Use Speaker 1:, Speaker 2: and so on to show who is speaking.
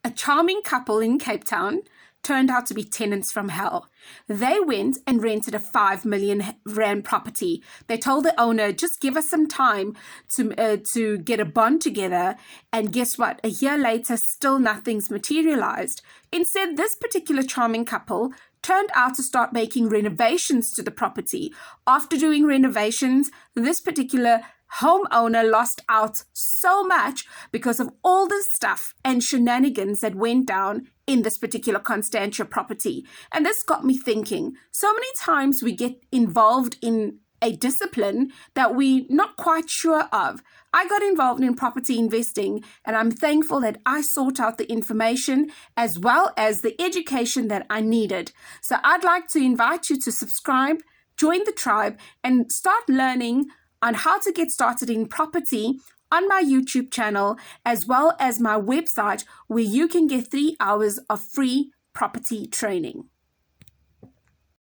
Speaker 1: A charming couple in Cape Town turned out to be tenants from hell. They went and rented a 5 million rand property. They told the owner, just give us some time to get a bond together. And guess what? A year later, still nothing's materialized. Instead, this particular charming couple turned out to start making renovations to the property. After doing renovations, this particular homeowner lost out so much because of all the stuff and shenanigans that went down in this particular Constantia property. And this got me thinking, so many times we get involved in a discipline that we're not quite sure of. I got involved in property investing, and I'm thankful that I sought out the information as well as the education that I needed. So I'd like to invite you to subscribe, join the tribe, and start learning on how to get started in property on my YouTube channel, as well as my website, where you can get 3 hours of free property training.